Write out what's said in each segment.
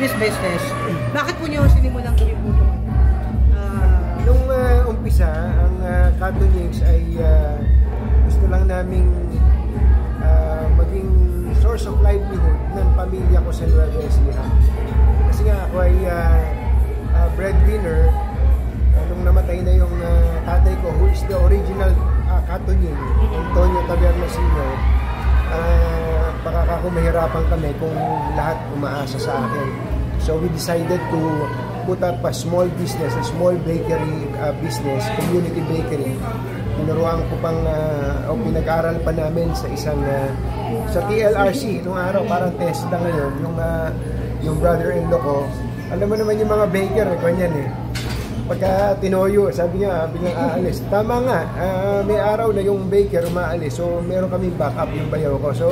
This business, bakit po niyo sinimulang gawin po ito? Nung umpisa, ang Catonings ay gusto lang naming maging source of livelihood ng pamilya ko sa Nueva Ecija. Kasi nga ako ay breadwinner. Nung namatay na yung tatay ko, who is the original Catoning, Antonio Taberna Sr., baka mahirapan kami kung lahat umaasa sa akin. So we decided to put up a small business, a small bakery business, community bakery. Tinuruan ko pang, pinag-aral pa namin sa isang, sa TLRC, nung araw parang test na ngayon, yung brother-in-law ko. Alam mo naman yung mga baker, ganyan eh. Pagka tinoyo, sabi niya, biglang aalis. Tama nga, may araw na yung baker umaalis. So, meron kami backup yung bayaw ko. So,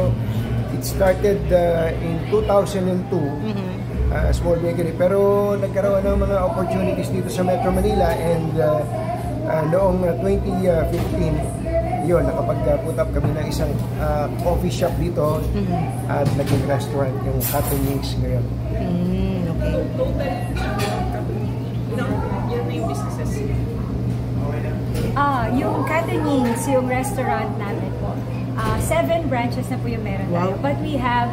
it started in 2002, small bakery. Pero nagkaroon ng mga opportunities dito sa Metro Manila. And noong 2015, yun, nakapag-put up kami ng isang coffee shop dito. At naging restaurant, yung Catonings ngayon. Okay. Total, yun na yung businesses. Yung Catonings, yung restaurant namin po, 7 branches na po yung meron tayo. But we have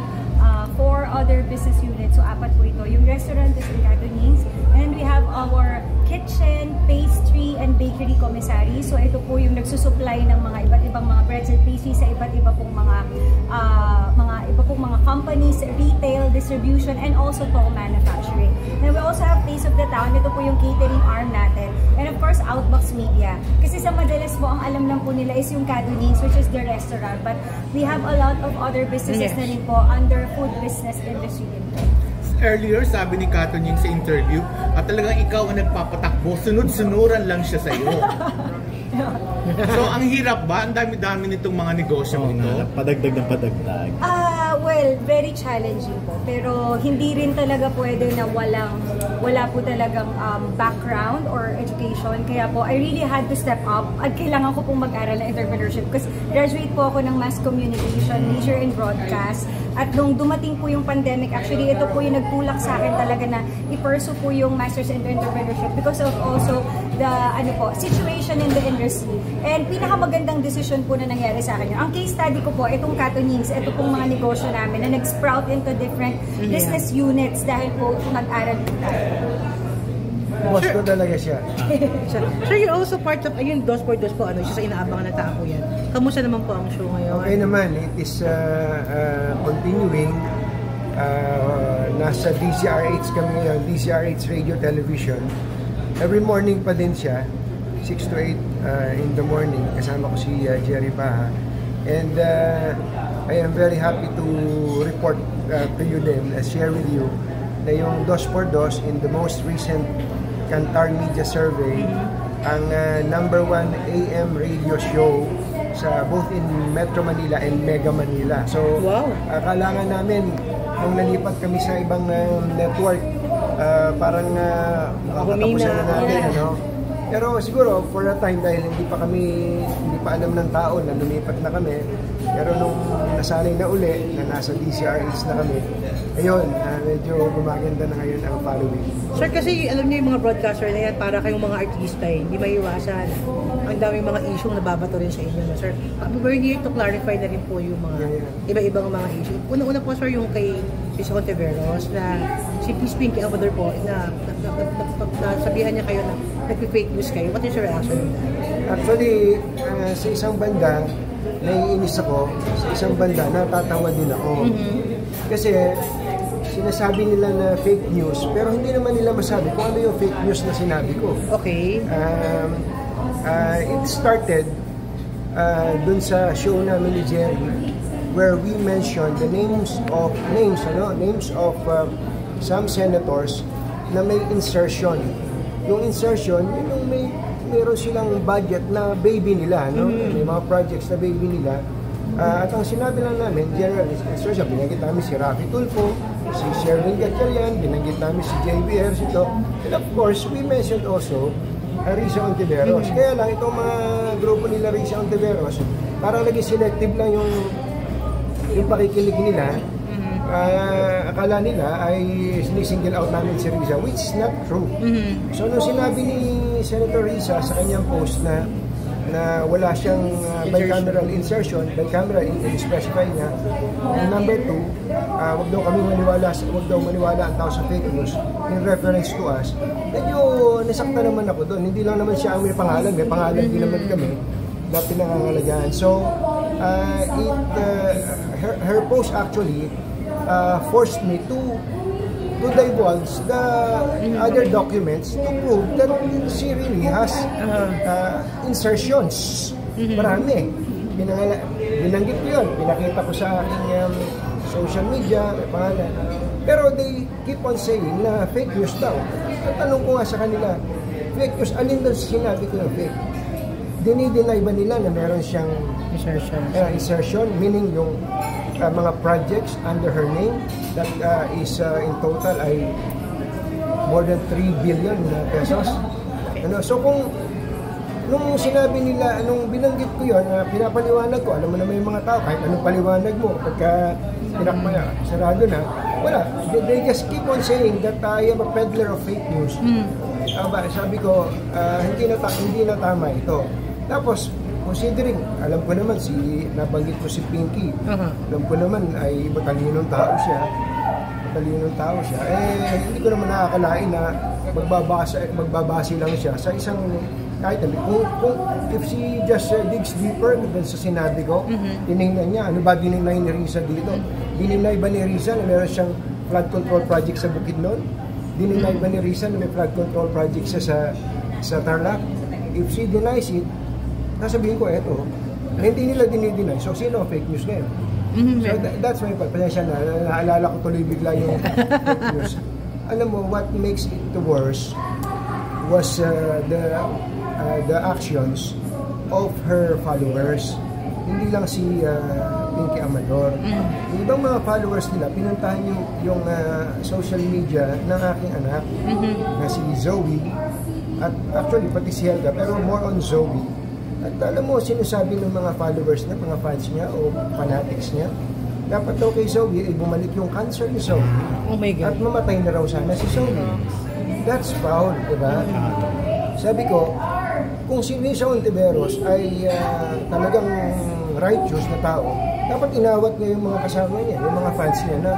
4 other business units. So 4 po ito. Yung restaurant is in Catonings. And we have our kitchen, pastry, and bakery commissary. So ito po yung nagsusupply ng mga iba't ibang mga breads and pastries sa iba't iba pong mga companies, retail, distribution, and also toll manufacturing. And we also have Taste of the Town. Ito po yung catering arm natin. And of course, Outbox Media. Kasi sa madalas po, ang alam lang po nila is yung Catonings, which is the restaurant. But we have a lot of other businesses na rin po under food business industry din po. Earlier, sabi ni Catoning sa interview, at talagang ikaw ang nagpapatakbo, sunod-sunuran lang siya sa iyo. So, ang hirap ba? Ang dami-dami nitong mga negosyo mo ito? Padagdag ng padagdag. Well, very challenging po. Pero hindi rin talaga pwede na wala po talagang background or education. Kaya po, I really had to step up at kailangan ko pong mag-aral ng entrepreneurship kasi graduate po ako ng mass communication, major in broadcast. At nung dumating po yung pandemic, actually ito po yung nagtulak sa akin talaga na i-pursue po yung Masters in Entrepreneurship because of also the situation in the industry. And pinakamagandang decision po na nangyari sa akin. Ang case study ko po, itong Catonings, ito pong mga negosyo namin na nag-sprout into different business units dahil po nag-aral po tayo. Boss ko talaga siya. Sir, you're also part of, ayun, Dos por Dos po, isa sa inaabangan na tao yan. Kamusta naman po ang show ngayon? Okay naman, it is continuing. Nasa DCRH kami ngayon, DCRH Radio Television. Every morning pa din siya, 6 to 8 in the morning. Kasama ko si Jerry Baha. And I am very happy to report to you din, share with you, na yung Dos por Dos in the most recent Kantar Media Survey, ang number 1 AM radio show sa both in Metro Manila and Mega Manila. So, kailangan namin nung nalipat kami sa ibang network, parang makatapusan na natin, ano? Pero siguro for a time dahil hindi pa alam ng tao na lumipat na kami. Pero nung nasanay na uli na nasa DCRH na kami, ayun, medyo gumaganda na ngayon ang following. Sir, kasi alam niyo yung mga broadcaster na yan, para kayong mga artista, hindi maiiwasan. Ang daming mga issue na nababato rin sa inyo, no, sir. We're here to clarify na rin po yung mga iba-ibang mga issue. Una-una po, sir, yung kay Chris Conteveros na si Peace Pinky Amador po na sabihan niya kayo na nag-fake news kayo. What is your reaction on that? Actually, sa isang banda, naiinis ako. Sa isang banda, natatawa din ako. Kasi sinasabi nila na fake news, pero hindi naman nila masabi kung ano yung fake news na sinabi ko. Okay. It started dun sa show namin ni Jerry, where we mentioned the names of some senators na may insertion. Yung insertion, yung meron silang budget na baby nila, no? May mga projects na baby nila. At ang sinabi lang namin, general insertion, binanggit namin si Rafi Tulfo, si Sherwin Gatchalian, binanggit namin si JB Ercito, and of course, we mentioned also Risa Ontiveros. Kaya lang, itong mga grupo nila Risa Ontiveros, parang naging selective lang yung pakikinig nila. akala nila ay sinisingle out namin si Riza, which is not true. So nung sinabi ni Senator Riza sa kanyang post na wala siyang bicameral insertion, bicameral in-specify niya. And number 2, wag daw maniwala ang tao sa fake news in reference to us. Medyo nasakta naman ako doon. Hindi lang naman siya ang may pangalan din naman kami na pinangangalagaan. So, her post actually forced me to divulge the other documents to prove that she really has insertions. Marami. Binanggit ko yun. Pinakita ko sa aking social media, may pangalan. Pero they keep on saying na fake news daw. Tanong ko nga sa kanila, fake news, alin daw sinabi ko yung fake? Dinideny ba nila na meron siyang insertion, meaning yung mga projects under her name that is in total ay more than 3 billion pesos. So kung nung sinabi nila, nung binanggit ko yun, pinapaliwanag ko, alam mo naman yung mga tao, kahit anong paliwanag mo, pagka sarado na, wala. They just keep on saying that I am a peddler of fake news. Sabi ko, hindi na tama ito. Tapos, considering, alam ko naman nabanggit ko si Pinky. Alam ko naman ay matalinong tao siya. Hindi ko naman nakakalain na magbabase lang siya sa isang kahit if she just digs deeper dun sa sinabi ko, tinignan niya, ano ba dininay ni Riza dito? Dininay ba ni Riza na meron siyang flood control project sa Bukidnon? Dininay ba ni Riza na may flood control project sa Tarlac? If she denies it, sasabihin ko, eto, hindi nila dinideny. So, sino ang fake news na yun? So, that's my point. Pasensya na, naalala ko tuloy bigla yung fake news. Alam mo, what makes it worse was the actions of her followers. Hindi lang si Pinky Amador. Yung ibang mga followers nila, pinuntahan yung social media ng aking anak na si Zoe. At actually, pati si Helga, pero more on Zoe. At alam mo, sinasabi ng mga followers niya, mga fans niya o fanatics niya, dapat daw kay Zoe, bumalik yung cancer ni Zoe. Oh my God. At mamatay na raw sana si Zoe. That's foul, diba? Sabi ko, kung si Risa Ontiveros ay talagang righteous na tao, dapat inawat niya yung mga kasama niya, yung mga fans niya na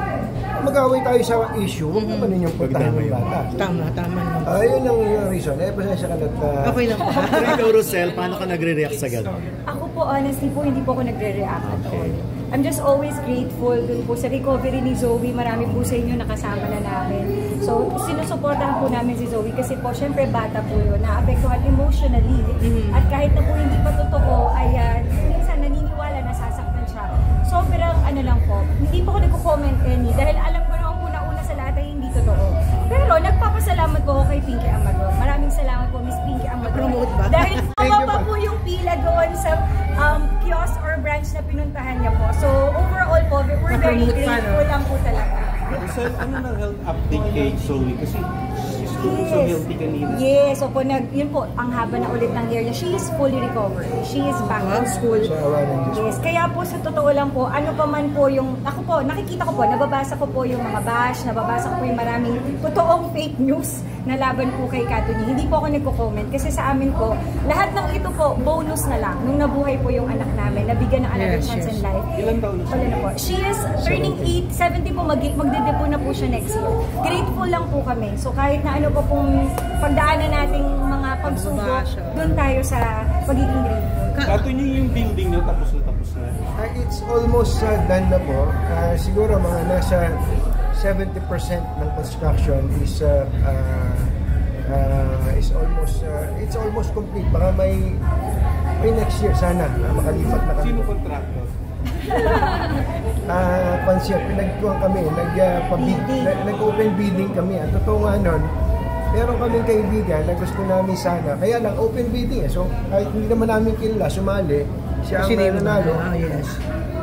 mag-away tayo sa issue, huwag naman ninyong puntahan yung bata. Tama naman. Yun ang reason. Pasensya ka na. Okay lang po. Pero ikaw, Rosel, paano ka nagre-react sa gano'n? Ako po, honestly po, hindi po ako nagre-react at all. I'm just always grateful dun po sa recovery ni Zoe. Marami po sa inyo nakasama na namin. So, sinusuportahan po namin si Zoe kasi po, syempre bata po yun, naapektuhan emotionally. At kahit na po hindi pa totoo, ay minsan naniniwala na sasaktan siya. Sobrang ano lang po, hindi po ako nagko-comment dahil alam ko naman po na una sa lahat ay hindi totoo. Pero nagpapasalamat po ako kay Pinky Amador. Maraming salamat po, Miss Pinky Amador. Promote ba? Dahil mababa po yung pila doon sa kiosk or branch na pinuntahan niya po. So overall po, we're very grateful lang po talaga. Rosel, ano na health update kay Zoe? Kasi she's looking so healthy kanina. Yes, so po, yun po, ang haba na ulit ng year niya. She is fully recovered. She is back in school. Yes, kaya po sa totoo lang po, ano pa man po yung, ako po, nakikita ko po, nababasa ko po yung mga bash, nababasa ko po yung maraming totoong fake news na laban po kay Katuni. Hindi po ako nagko-comment kasi sa amin po, lahat ng ito po, bonus na lang. Nung nabuhay po yung anak namin, nabigyan ng another chance in life. Ilan taon na siya? Wala na po. She is turning 70 po, magdedepo na po siya next year. Grateful lang po kami. So kahit na ano po pong pagdaanan nating mga pagsubok, doon tayo sa pagiging grateful. Katuni yung building niyo, tapos na. It's almost done na po. Siguro mga nasa 70% ng construction is almost complete. Baka may next year sana makalipat na kami. Sino contractor? Concept, pinagkuhan kami, nag-open bidding kami. Ang totoo nga nun, meron kaming kaibigan na gusto namin sana. Kaya lang, open bidding eh. So, kahit hindi naman namin kilala, sumali, siya ang nanalo. Yes.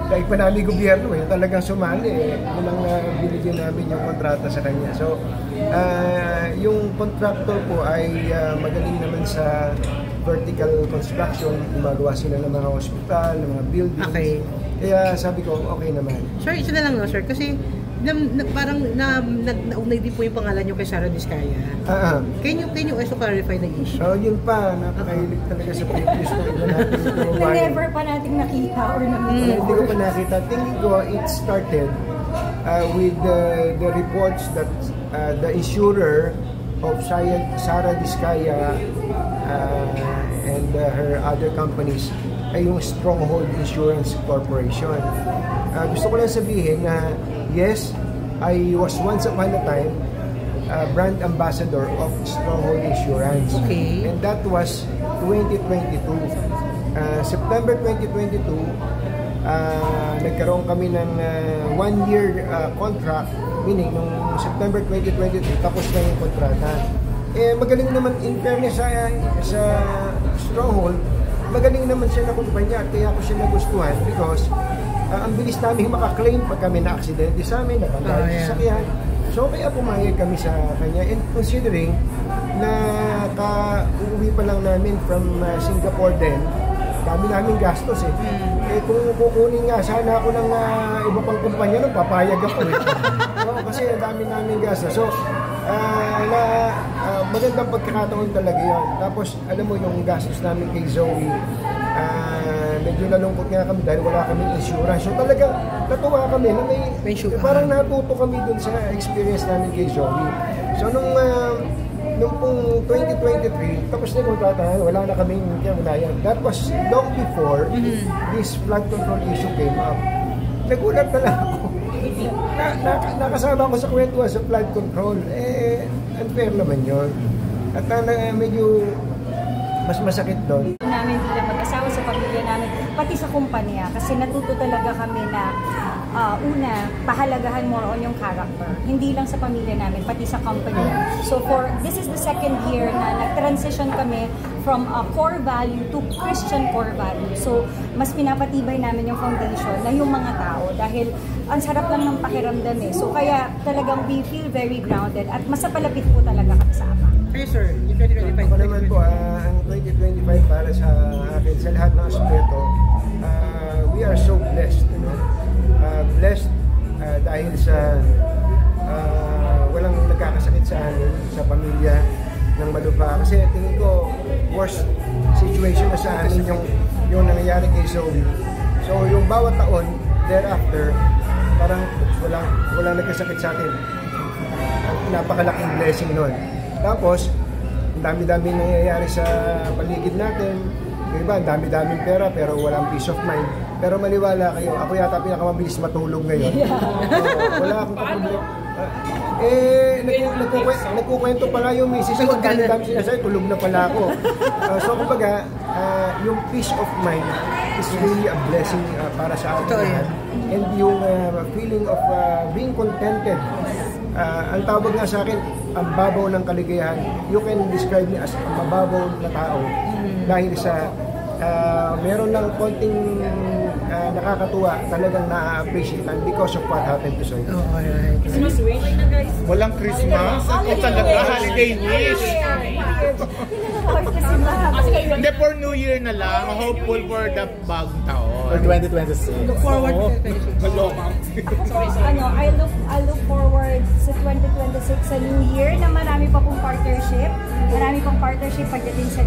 Kahit pa namin gobyerno eh, talagang sumali eh. Yun ang binigyan namin yung kontrata sa kanya. So, yung contractor po ay magaling naman sa vertical construction. Gumagawa sila ng mga hospital, ng mga buildings. Okay. Kaya sabi ko, okay naman. Sir, isa na lang no, sir. Kasi parang naugnay din po yung pangalan nyo kay Sarah Diskaya. Can you also clarify the issue? So, yun pa, napakahilig talaga sa previous na iba natin. Na never pa natin nakita or Hindi ko pa nakita. Tingin ko, it started with the reports that the insurer of Sarah Diskaya and her other companies ay yung Stronghold Insurance Corporation. Gusto ko lang sabihin na yes, I was once upon a time brand ambassador of Stronghold Insurance. Okay. And that was 2022. September 2022, nagkaroon kami ng 1-year contract, meaning nung September 2022, tapos na yung kontrata. Magaling naman, in fairness sa Stronghold, magaling naman siya na kumpanya at kaya ko siya nagustuhan because ang bilis namin makaklaim pag kami na-aksidente sa amin, napanggalit sa sakyan. So kaya pumayag kami sa kanya, and considering na uuwi pa lang namin from Singapore din, dami namin gastos kung kukunin nga sana ako ng iba pang kumpanya, papayag ako kasi dami namin gastos. So magandang pagkakataon talaga yun. Tapos alam mo yung gastos namin kay Zoe, medyo nalungkot nga kami dahil wala kaming insurance. So talagang natuwa kami na may parang natuto kami dun sa experience namin kay Zoe. So nung pong 2023, tapos na yung kontrata, wala na kaming kinabunayan. That was long before this flood control issue came up. Nagulat na lang ako. Nakasama ko sa kwentuhan sa flood control. Unfair naman yun. At medyo mas masakit doon. Namin bilang mag-asawa sa pamilya namin, pati sa kumpanya, kasi natuto talaga kami na una, pahalagahan more on yung character. Hindi lang sa pamilya namin, pati sa company. So this is the second year na nag-transition kami from a core value to Christian core value. So mas pinapatibay namin yung foundation na yung mga tao dahil ang sarap lang ng pakiramdam So kaya talagang we feel very grounded at mas palapit po talaga kami sa Ama. Hey sir, yung 2025. Ako naman po, ang 2025 para sa akin, sa lahat ng aspeto, we are so blessed, blessed dahil sa walang nagkakasakit sa amin, sa pamilya ng Malupa. Kasi tingin ko, worst situation na sa amin yung nangyayari kay Zoe. So yung bawat taon, thereafter, parang walang nagkasakit sa atin. Napakalaking blessing nun. Tapos, ang dami-dami nangyayari sa paligid natin. Yung iba, ang dami-daming pera pero walang peace of mind. Pero maniwala kayo, ako yata pinakamabilis matulog ngayon. Wala akong problema. Nagkukwento pala yung misis ko. Ang dami sinasabi, tulog na pala ako. So, kumbaga, yung peace of mind is really a blessing para sa atin lahat. And yung feeling of being contented. Ang tawag nga sa akin, ang babaw ng kaligayahan. You can describe me as a mababaw na tao dahil sa meron lang konting nakakatuwa, talagang na-appreciate because of what happened to Zoe. Walang Christmas? Ako talaga, holiday wish. Hindi, for New Year na lang, hopeful for the bagong taon. For 2026. Look forward to 2026. I look forward sa 2026 sa New Year na marami pa pong partnership. Marami pong partnership pagdating sa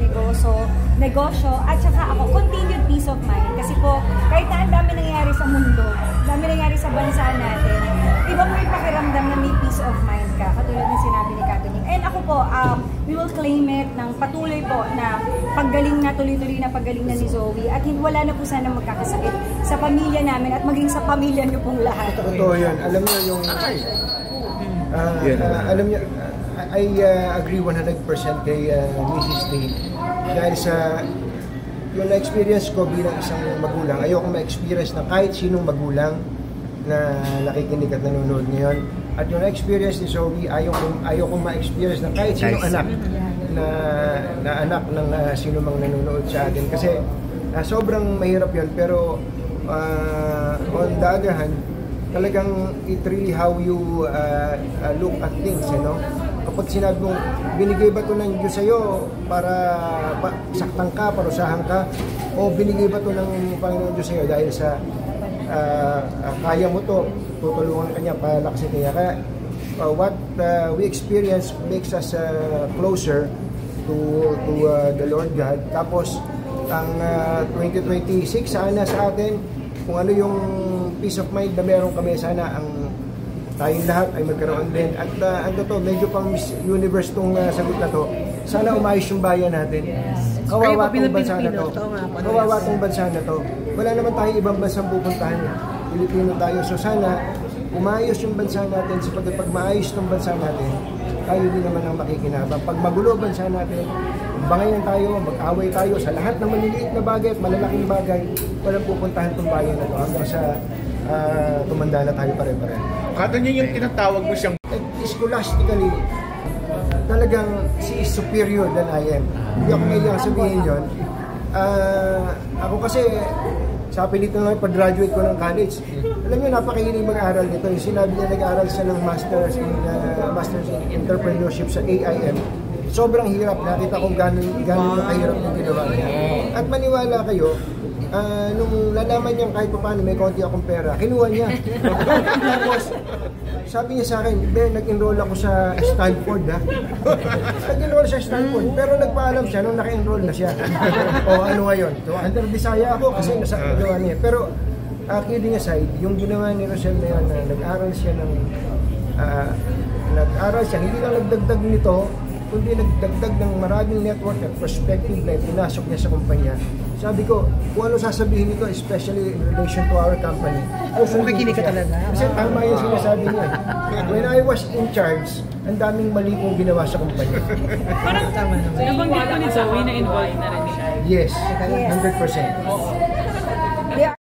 negosyo at saka ako, continued peace of mind. Kasi po, kahit na ang dami nangyayari sa mundo, dami nangyayari sa bansa natin, iba po yung pakiramdam na may peace of mind ka, katulad ng sinabi ni Katoning. And ako po, we will claim it ng patuloy po na paggaling na, tuloy-tuloy na paggaling na ni Zoe at wala na po sana magkakasakit sa pamilya namin at maging sa pamilya niyo pong lahat. Totoo yun. Alam niyo yung... alam niyo, I agree 100% kay Mrs. T. Dahil sa yung na-experience ko bilang isang magulang, ayoko ma-experience na kahit sinong magulang na nakikinig at nanonood ngayon. At yung na-experience ni Zoe, ayoko ma-experience na kahit sinong anak na anak ng sino mang nanonood sa atin. Kasi sobrang mahirap yun, pero on the other hand, talagang it really how you look at things, Kapag sinabi mong, binigay ba ito ng Diyos sa'yo para saktan ka, parusahan ka, o binigay ba ito ng Panginoon Diyos sa'yo dahil sa kaya mo to, tutulungan ka niya, palakasin kanya. Kaya what we experience makes us closer to the Lord God. Tapos ang 2026 sana sa atin, kung ano yung peace of mind na meron kami, sana ang tayong lahat ay magkaroon din. At ano to, medyo pang Miss Universe tong sagot na to. Sana umayos yung bayan natin. Kawawa tong bansa na to. Kawawa tong bansa na to. Wala naman tayong ibang bansang pupuntahan. Pilipino tayo. So sana umayos yung bansa natin. Sapagkat pag maayos tong bansa natin, tayo din naman ang makikinabang. Pag magulo bansa natin, bangayan tayo, mag-away tayo sa lahat ng maliliit na bagay at malalaking bagay, walang pupuntahan tong bayan na to hanggang sa tumanda na tayo pare-pare. Katonying yung tinatawag mo siyang Scholastically, talagang she is superior than I am. Hindi ako ngayon sabihin yun. Ako kasi, sa pinito na pag-graduate ko ng college, alam niyo, napakahilig mag-aaral nito. Yung sinabi niya, nag-aaral siya ng Masters in Entrepreneurship sa AIM. Sobrang hirap. Nakita kong gano'n kahirap yung ginawa niya. At maniwala kayo, nung lalaman niya kahit pa paano may konti akong pera, kinuha niya. Tapos, sabi niya sa akin, Ben, nag-enroll ako sa Stanford, ha? Nag-enroll sa Stanford, pero nagpaalam siya nung naka-enroll na siya. O ano ngayon? So, under Bisaya ako kasi nasa ginawa niya. Pero, kidding aside, yung ginawa ni Rosel na yan, nag-aral siya, hindi lang nagdagdag nito, kundi nagdagdag ng maraming network at perspective na pinasok niya sa kumpanya. Sabi ko, kung ano sasabihin nito, especially in relation to our company. Makikinig ka talaga. Kasi tama yung sinasabi niya. When I was in charge, ang daming mali kong ginawa sa kumpanya. Parang tama naman. Nabanggit ko ni Zoe na involved na rin siya. Yes, 100%.